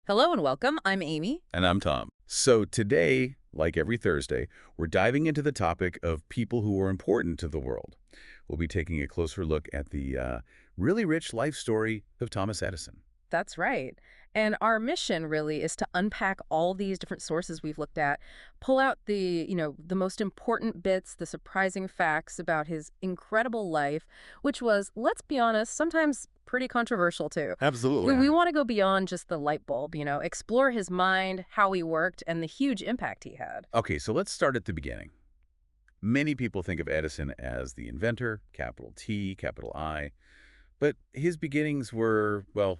Hello and welcome. I'm Amy. And I'm Tom. So today, like every Thursday, we're diving into the topic of people who are important to the world. We'll be taking a closer look at the really rich life story of Thomas Edison. That's right. And our mission really is to unpack all these different sources we've looked at, pull out the most important bits, the surprising facts about his incredible life, which was, let's be honest, sometimes pretty controversial too. Absolutely. We want to go beyond just the light bulb, explore his mind, how he worked, and the huge impact he had. Okay, so let's start at the beginning. Many people think of Edison as the inventor, capital T, capital I, but his beginnings were, well,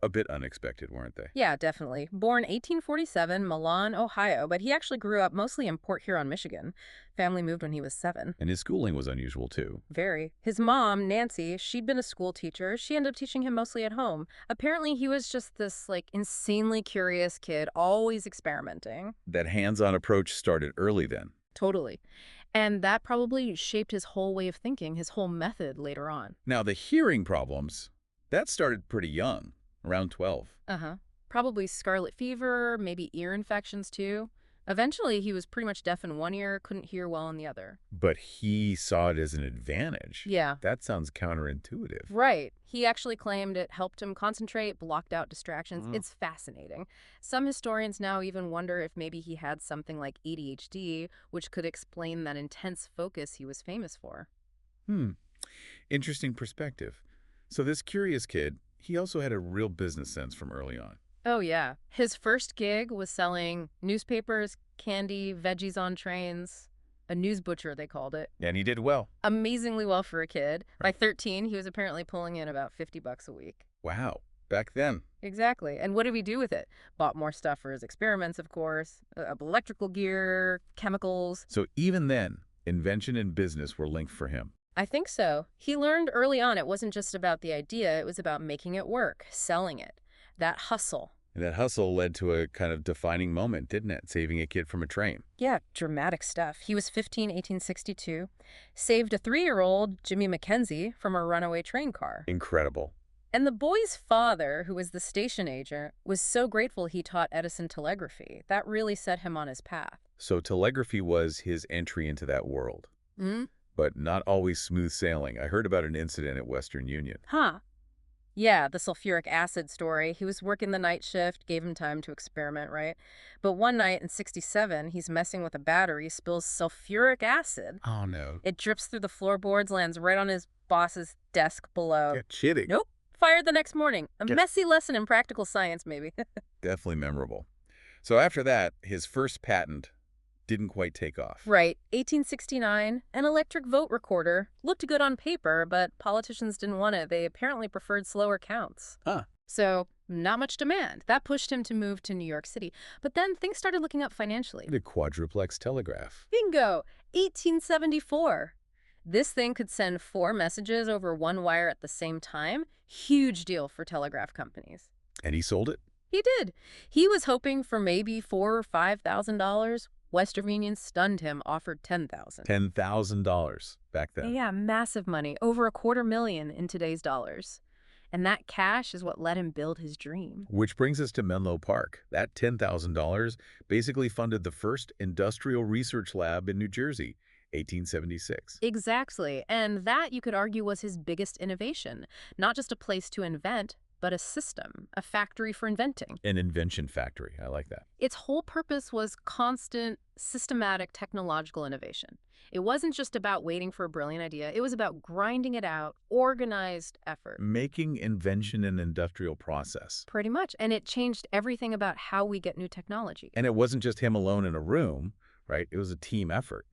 a bit unexpected, weren't they? Yeah, definitely. Born 1847, Milan, Ohio, but he actually grew up mostly in Port Huron, Michigan. Family moved when he was 7. And his schooling was unusual, too. Very. His mom, Nancy, she'd been a school teacher. She ended up teaching him mostly at home. Apparently, he was just this, insanely curious kid, always experimenting. That hands-on approach started early then. Totally. And that probably shaped his whole way of thinking, his whole method later on. Now, the hearing problems, that started pretty young. Around 12. Uh-huh. Probably scarlet fever, maybe ear infections too. Eventually, he was pretty much deaf in one ear, couldn't hear well in the other. But he saw it as an advantage. Yeah. That sounds counterintuitive. Right. He actually claimed it helped him concentrate, blocked out distractions. It's fascinating. Some historians now even wonder if maybe he had something like ADHD, which could explain that intense focus he was famous for. Interesting perspective. So this curious kid, he also had a real business sense from early on. Oh, yeah. His first gig was selling newspapers, candy, veggies on trains. A news butcher, they called it. And he did well. Amazingly well for a kid. By 13, he was apparently pulling in about $50 a week. Wow. Back then. Exactly. And what did he do with it? Bought more stuff for his experiments, of course. Electrical gear, chemicals. So even then, invention and business were linked for him. I think so. He learned early on it wasn't just about the idea, it was about making it work, selling it. That hustle. And that hustle led to a kind of defining moment, didn't it? Saving a kid from a train. Yeah, dramatic stuff. He was 15, 1862, saved a 3-year-old, Jimmy Mackenzie, from a runaway train car. Incredible. And the boy's father, who was the station agent, was so grateful he taught Edison telegraphy. That really set him on his path. So telegraphy was his entry into that world. But not always smooth sailing. I heard about an incident at Western Union. Huh. Yeah, the sulfuric acid story. He was working the night shift, gave him time to experiment, right? But one night in 67, he's messing with a battery, spills sulfuric acid. Oh, no. It drips through the floorboards, lands right on his boss's desk below. Get kidding. Nope. Fired the next morning. A messy lesson in practical science, maybe. Definitely memorable. So after that, his first patent didn't quite take off. Right. 1869, an electric vote recorder. Looked good on paper, but politicians didn't want it. They apparently preferred slower counts. Huh. So, not much demand. That pushed him to move to New York City. But then things started looking up financially. The quadruplex telegraph. Bingo! 1874. This thing could send 4 messages over one wire at the same time. Huge deal for telegraph companies. And he sold it? He did. He was hoping for maybe $4,000 or $5,000. Western Union stunned him, offered $10,000. $10,000 back then. Yeah, massive money. Over $250,000 in today's dollars. And that cash is what let him build his dream. Which brings us to Menlo Park. That $10,000 basically funded the first industrial research lab in New Jersey, 1876. Exactly. And that, you could argue, was his biggest innovation. Not just a place to invent, but a system, a factory for inventing. An invention factory. I like that. Its whole purpose was constant, systematic technological innovation. It wasn't just about waiting for a brilliant idea. It was about grinding it out, organized effort. Making invention an industrial process. Pretty much. And it changed everything about how we get new technology. And it wasn't just him alone in a room, right? It was a team effort.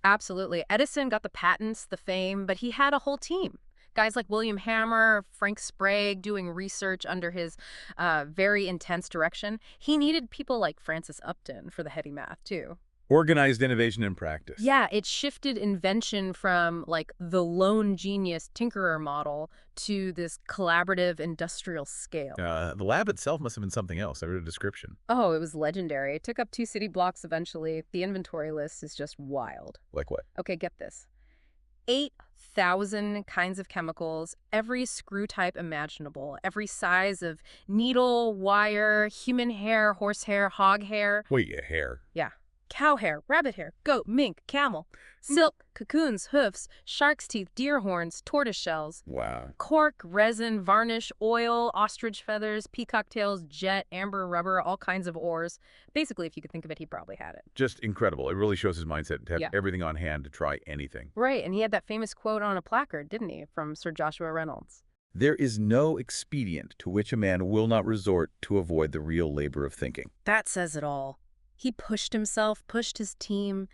Absolutely. Edison got the patents, the fame, but he had a whole team. Guys like William Hammer, Frank Sprague doing research under his very intense direction. He needed people like Francis Upton for the heady math, too. Organized innovation in practice. Yeah, it shifted invention from, the lone genius tinkerer model to this collaborative industrial scale. The lab itself must have been something else. I read a description. Oh, it was legendary. It took up 2 city blocks eventually. The inventory list is just wild. Like what? Okay, get this. 8,000 kinds of chemicals, every screw type imaginable, every size of needle, wire, human hair, horsehair, hog hair. Wait, your hair. Yeah. Cow hair, rabbit hair, goat, mink, camel. Silk, cocoons, hoofs, shark's teeth, deer horns, tortoise shells. Wow. Cork, resin, varnish, oil, ostrich feathers, peacock tails, jet, amber, rubber, all kinds of ores. Basically, if you could think of it, he probably had it. Just incredible. It really shows his mindset to have Yeah. everything on hand to try anything. Right, and he had that famous quote on a placard, didn't he, from Sir Joshua Reynolds? There is no expedient to which a man will not resort to avoid the real labor of thinking. That says it all. He pushed himself, pushed his team,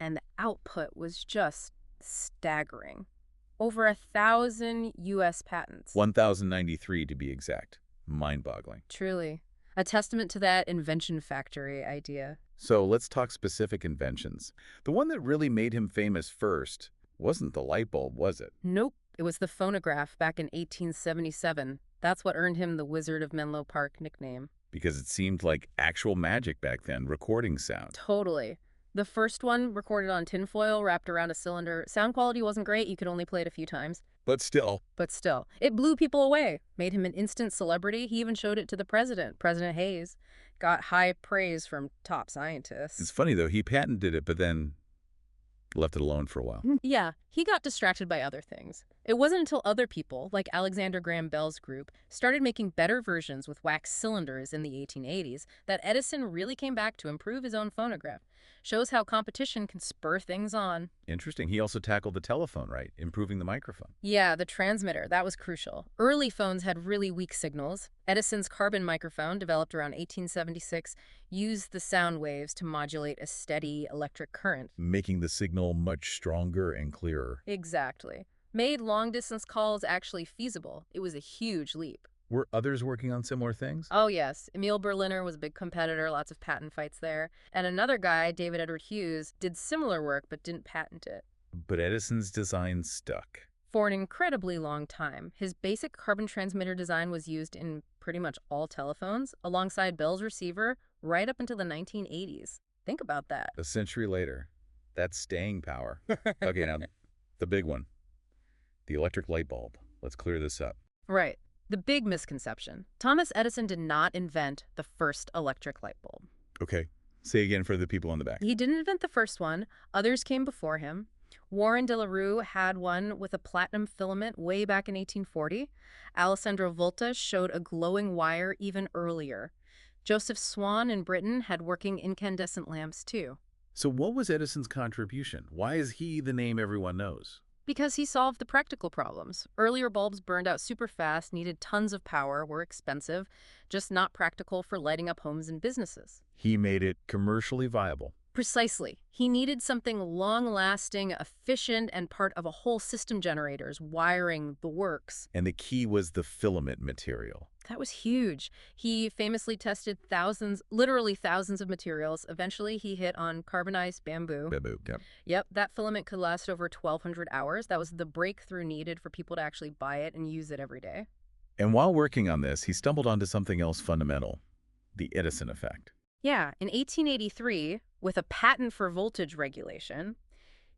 and the output was just staggering. Over 1,000 U.S. patents. 1,093 to be exact. Mind-boggling. Truly. A testament to that invention factory idea. So let's talk specific inventions. The one that really made him famous first wasn't the light bulb, was it? Nope. It was the phonograph back in 1877. That's what earned him the Wizard of Menlo Park nickname. Because it seemed like actual magic back then, recording sound. Totally. The first one recorded on tinfoil wrapped around a cylinder. Sound quality wasn't great. You could only play it a few times. But still. But still, it blew people away, made him an instant celebrity. He even showed it to the president, President Hayes. Got high praise from top scientists. It's funny, though. He patented it, but then left it alone for a while. Yeah, he got distracted by other things. It wasn't until other people, like Alexander Graham Bell's group, started making better versions with wax cylinders in the 1880s that Edison really came back to improve his own phonograph. Shows how competition can spur things on. Interesting. He also tackled the telephone, right? Improving the microphone. Yeah, the transmitter, that was crucial. Early phones had really weak signals. Edison's carbon microphone, developed around 1876, used the sound waves to modulate a steady electric current. Making the signal much stronger and clearer. Exactly. Made long-distance calls actually feasible. It was a huge leap. Were others working on similar things? Oh, yes. Emil Berliner was a big competitor, lots of patent fights there. And another guy, David Edward Hughes, did similar work but didn't patent it. But Edison's design stuck. For an incredibly long time, his basic carbon transmitter design was used in pretty much all telephones, alongside Bell's receiver, right up until the 1980s. Think about that. A century later, that's staying power. Okay, now, the big one. The electric light bulb. Let's clear this up. Right. The big misconception. Thomas Edison did not invent the first electric light bulb. Okay, say again for the people in the back. He didn't invent the first one. Others came before him. Warren de la Rue had one with a platinum filament way back in 1840. Alessandro Volta showed a glowing wire even earlier. Joseph Swan in Britain had working incandescent lamps too. So what was Edison's contribution? Why is he the name everyone knows? Because he solved the practical problems. Earlier bulbs burned out super fast, needed tons of power, were expensive, just not practical for lighting up homes and businesses. He made it commercially viable. Precisely. He needed something long-lasting, efficient, and part of a whole system generators, wiring, the works. And the key was the filament material. That was huge. He famously tested thousands, literally thousands of materials. Eventually, he hit on carbonized bamboo. Bamboo, yep. Yep, that filament could last over 1,200 hours. That was the breakthrough needed for people to actually buy it and use it every day. And while working on this, he stumbled onto something else fundamental, the Edison effect. Yeah, in 1883, with a patent for voltage regulation,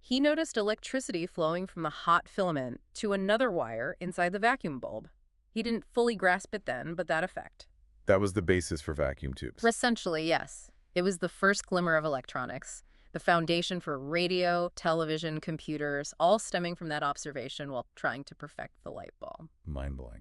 he noticed electricity flowing from the hot filament to another wire inside the vacuum bulb. He didn't fully grasp it then, but that effect. That was the basis for vacuum tubes. Essentially, yes. It was the first glimmer of electronics, the foundation for radio, television, computers, all stemming from that observation while trying to perfect the light bulb. Mind-blowing.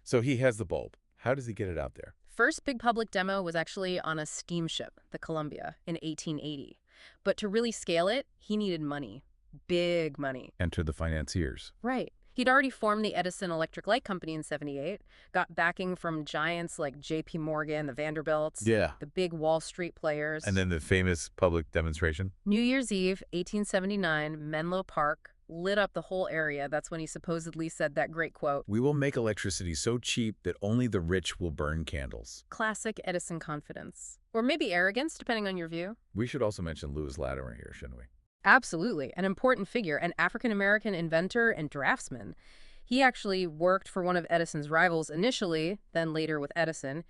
So he has the bulb. How does he get it out there? First big public demo was actually on a steamship, the Columbia, in 1880. But to really scale it, he needed money. Big money. Enter the financiers. Right. He'd already formed the Edison Electric Light Company in '78, got backing from giants like J.P. Morgan, the Vanderbilts, Yeah. the big Wall Street players. And then the famous public demonstration. New Year's Eve, 1879, Menlo Park, lit up the whole area. That's when he supposedly said that great quote. We will make electricity so cheap that only the rich will burn candles. Classic Edison confidence. Or maybe arrogance, depending on your view. We should also mention Louis Latimer here, shouldn't we? Absolutely. An important figure, an African-American inventor and draftsman. He actually worked for one of Edison's rivals initially, then later with Edison.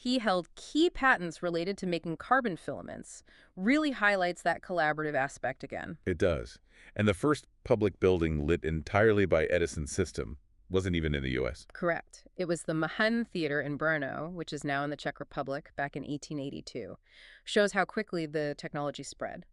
He held key patents related to making carbon filaments. Really highlights that collaborative aspect again. It does. And the first public building lit entirely by Edison's system wasn't even in the U.S. Correct. It was the Mahan Theater in Brno, which is now in the Czech Republic, back in 1882. Shows how quickly the technology spread.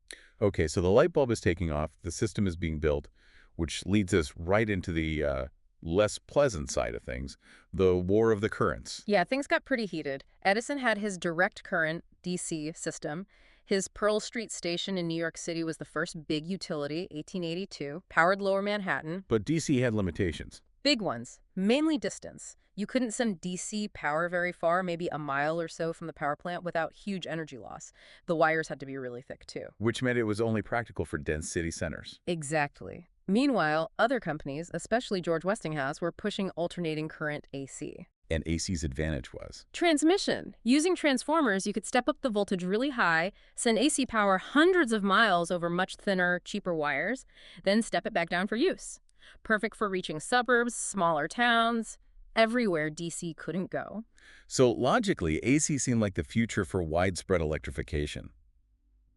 Okay, so the light bulb is taking off, the system is being built, which leads us right into the less pleasant side of things, the War of the Currents. Yeah, things got pretty heated. Edison had his direct current, DC, system. His Pearl Street station in New York City was the first big utility, 1882, powered Lower Manhattan. But DC had limitations. Big ones, mainly distance. You couldn't send DC power very far, maybe a mile or so from the power plant, without huge energy loss. The wires had to be really thick, too. Which meant it was only practical for dense city centers. Exactly. Meanwhile, other companies, especially George Westinghouse, were pushing alternating current AC. And AC's advantage was? Transmission. Using transformers, you could step up the voltage really high, send AC power hundreds of miles over much thinner, cheaper wires, then step it back down for use. Perfect for reaching suburbs, smaller towns, everywhere DC couldn't go. So logically, AC seemed like the future for widespread electrification.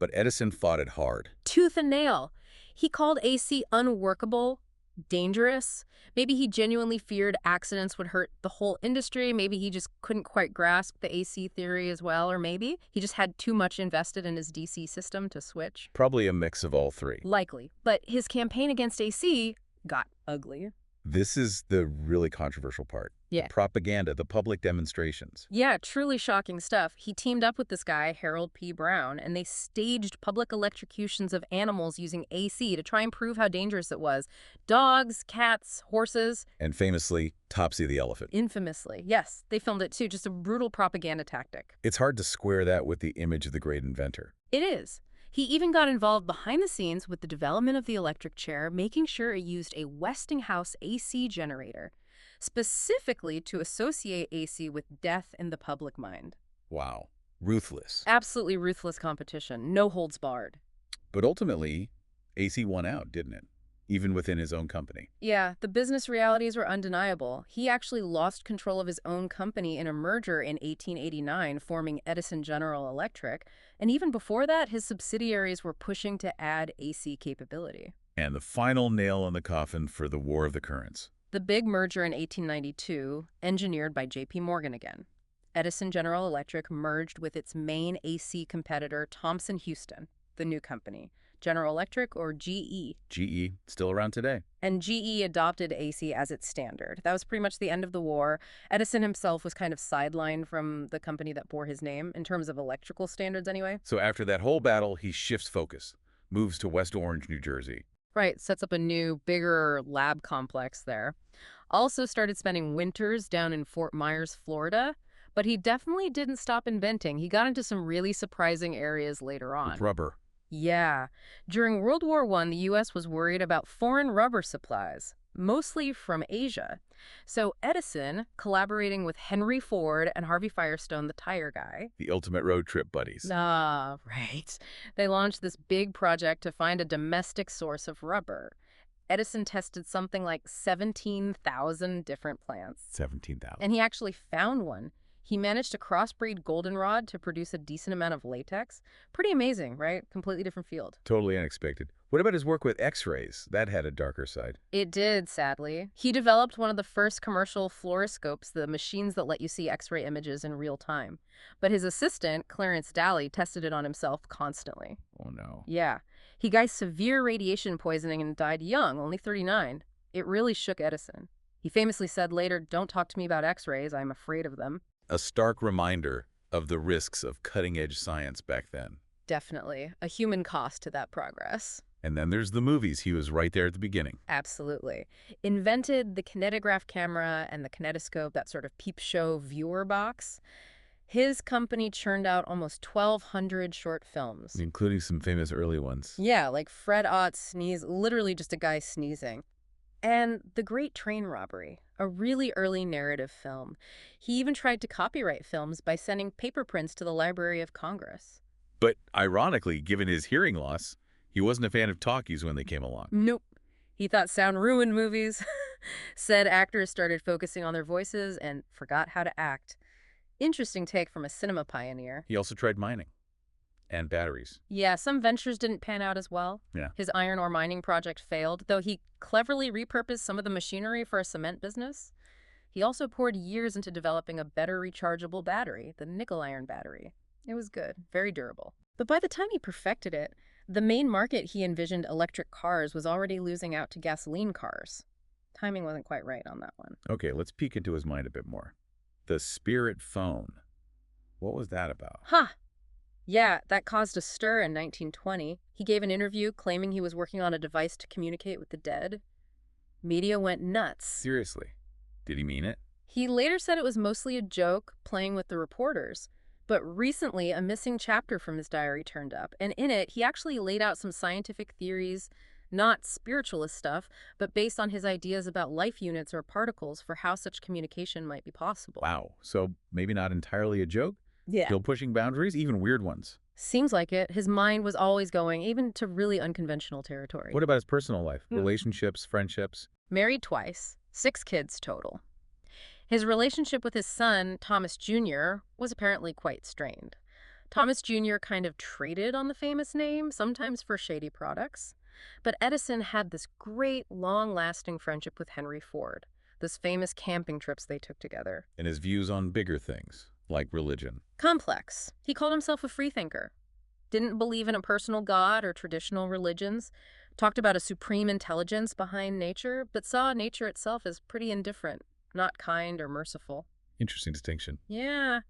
But Edison fought it hard. Tooth and nail. He called AC unworkable, dangerous. Maybe he genuinely feared accidents would hurt the whole industry. Maybe he just couldn't quite grasp the AC theory as well. Or maybe he just had too much invested in his DC system to switch. Probably a mix of all three. Likely. But his campaign against AC got ugly. This is the really controversial part. Yeah. The propaganda, the public demonstrations. Yeah, truly shocking stuff. He teamed up with this guy, Harold P. Brown, and they staged public electrocutions of animals using AC to try and prove how dangerous it was. Dogs, cats, horses. And famously, Topsy the elephant. Infamously. Yes, they filmed it too. Just a brutal propaganda tactic. It's hard to square that with the image of the great inventor. It is. He even got involved behind the scenes with the development of the electric chair, making sure it used a Westinghouse AC generator, specifically to associate AC with death in the public mind. Wow. Ruthless. Absolutely ruthless competition, no holds barred. But ultimately, AC won out, didn't it? Even within his own company. Yeah, the business realities were undeniable. He actually lost control of his own company in a merger in 1889, forming Edison General Electric. And even before that, his subsidiaries were pushing to add AC capability. And the final nail in the coffin for the War of the Currents. The big merger in 1892, engineered by J.P. Morgan again. Edison General Electric merged with its main AC competitor, Thomson Houston, the new company. General Electric, or GE. GE, still around today. And GE adopted AC as its standard. That was pretty much the end of the war. Edison himself was kind of sidelined from the company that bore his name, in terms of electrical standards anyway. So after that whole battle, he shifts focus, moves to West Orange, New Jersey. Right, sets up a new, bigger lab complex there. Also started spending winters down in Fort Myers, Florida. But he definitely didn't stop inventing. He got into some really surprising areas later on. With rubber. Yeah. During World War I, the U.S. was worried about foreign rubber supplies, mostly from Asia. So Edison, collaborating with Henry Ford and Harvey Firestone, the tire guy. The ultimate road trip buddies. Ah, right. They launched this big project to find a domestic source of rubber. Edison tested something like 17,000 different plants. 17,000. And he actually found one. He managed to crossbreed goldenrod to produce a decent amount of latex. Pretty amazing, right? Completely different field. Totally unexpected. What about his work with X-rays? That had a darker side. It did, sadly. He developed one of the first commercial fluoroscopes, the machines that let you see X-ray images in real time. But his assistant, Clarence Daly, tested it on himself constantly. Oh, no. Yeah. He got severe radiation poisoning and died young, only 39. It really shook Edison. He famously said later, "Don't talk to me about X-rays, I'm afraid of them." A stark reminder of the risks of cutting-edge science back then. Definitely. A human cost to that progress. And then there's the movies. He was right there at the beginning. Absolutely. Invented the kinetograph camera and the kinetoscope, that sort of peep show viewer box. His company churned out almost 1,200 short films. Including some famous early ones. Yeah, like Fred Ott's Sneeze, literally just a guy sneezing. And The Great Train Robbery, a really early narrative film. He even tried to copyright films by sending paper prints to the Library of Congress. But ironically, given his hearing loss, he wasn't a fan of talkies when they came along. Nope. He thought sound ruined movies. Said actors started focusing on their voices and forgot how to act. Interesting take from a cinema pioneer. He also tried mining and batteries. Yeah, some ventures didn't pan out as well. Yeah. His iron ore mining project failed, though he cleverly repurposed some of the machinery for a cement business. He also poured years into developing a better rechargeable battery, the nickel iron battery. It was good, very durable. But by the time he perfected it, the main market he envisioned, electric cars, was already losing out to gasoline cars. Timing wasn't quite right on that one. Okay, let's peek into his mind a bit more. The Spirit phone. What was that about? Huh. Yeah, that caused a stir in 1920. He gave an interview claiming he was working on a device to communicate with the dead. Media went nuts. Seriously? Did he mean it? He later said it was mostly a joke, playing with the reporters. But recently, a missing chapter from his diary turned up, and in it, he actually laid out some scientific theories, not spiritualist stuff, but based on his ideas about life units or particles for how such communication might be possible. Wow. So maybe not entirely a joke? Yeah. Still pushing boundaries, even weird ones. Seems like it. His mind was always going, even to really unconventional territory. What about his personal life? Relationships, friendships? Married twice, 6 kids total. His relationship with his son, Thomas Jr., was apparently quite strained. Thomas Jr. kind of traded on the famous name, sometimes for shady products. But Edison had this great, long-lasting friendship with Henry Ford, those famous camping trips they took together. And his views on bigger things, like religion. Complex. He called himself a freethinker. Didn't believe in a personal god or traditional religions. Talked about a supreme intelligence behind nature, but saw nature itself as pretty indifferent, not kind or merciful. Interesting distinction. Yeah.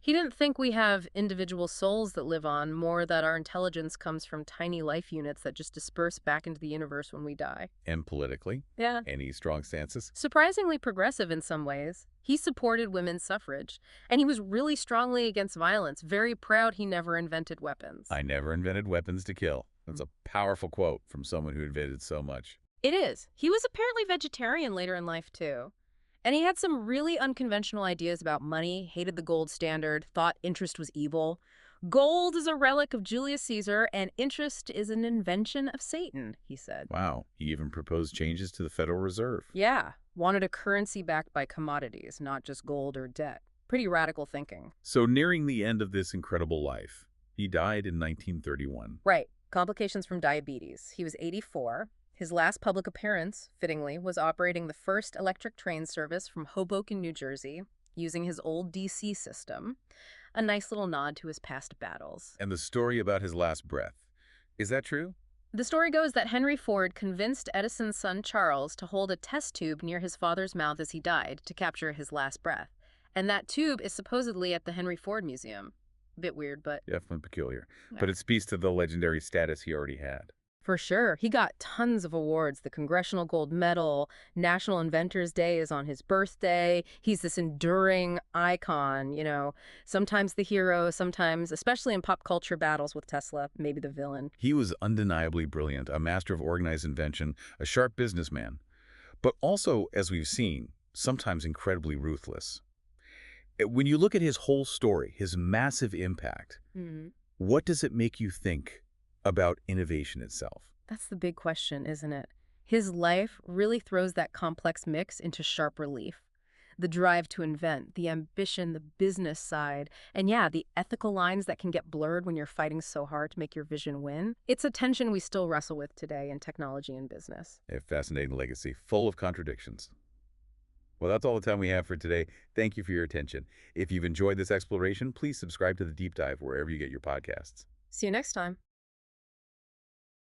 He didn't think we have individual souls that live on, more that our intelligence comes from tiny life units that just disperse back into the universe when we die. And politically? Yeah. Any strong stances? Surprisingly progressive in some ways. He supported women's suffrage, and he was really strongly against violence, very proud he never invented weapons. I never invented weapons to kill. That's a powerful quote from someone who invented so much. It is. He was apparently vegetarian later in life, too. And he had some really unconventional ideas about money, hated the gold standard, thought interest was evil. Gold is a relic of Julius Caesar, and interest is an invention of Satan, he said. Wow. He even proposed changes to the Federal Reserve. Yeah, wanted a currency backed by commodities, not just gold or debt. Pretty radical thinking. So nearing the end of this incredible life, he died in 1931. Right. Complications from diabetes. He was 84. His last public appearance, fittingly, was operating the first electric train service from Hoboken, New Jersey, using his old DC system. A nice little nod to his past battles. And the story about his last breath. Is that true? The story goes that Henry Ford convinced Edison's son Charles to hold a test tube near his father's mouth as he died to capture his last breath. And that tube is supposedly at the Henry Ford Museum. Bit weird, but... Definitely peculiar. Yeah. But it speaks to the legendary status he already had. For sure. He got tons of awards. The Congressional Gold Medal, National Inventors Day is on his birthday. He's this enduring icon, you know. Sometimes the hero, sometimes, especially in pop culture battles with Tesla, maybe the villain. He was undeniably brilliant, a master of organized invention, a sharp businessman. But also, as we've seen, sometimes incredibly ruthless. When you look at his whole story, his massive impact, what does it make you think about innovation itself? That's the big question, isn't it? His life really throws that complex mix into sharp relief. The drive to invent, the ambition, the business side, and yeah, the ethical lines that can get blurred when you're fighting so hard to make your vision win. It's a tension we still wrestle with today in technology and business. A fascinating legacy, full of contradictions. Well, that's all the time we have for today. Thank you for your attention. If you've enjoyed this exploration, please subscribe to The Deep Dive wherever you get your podcasts. See you next time.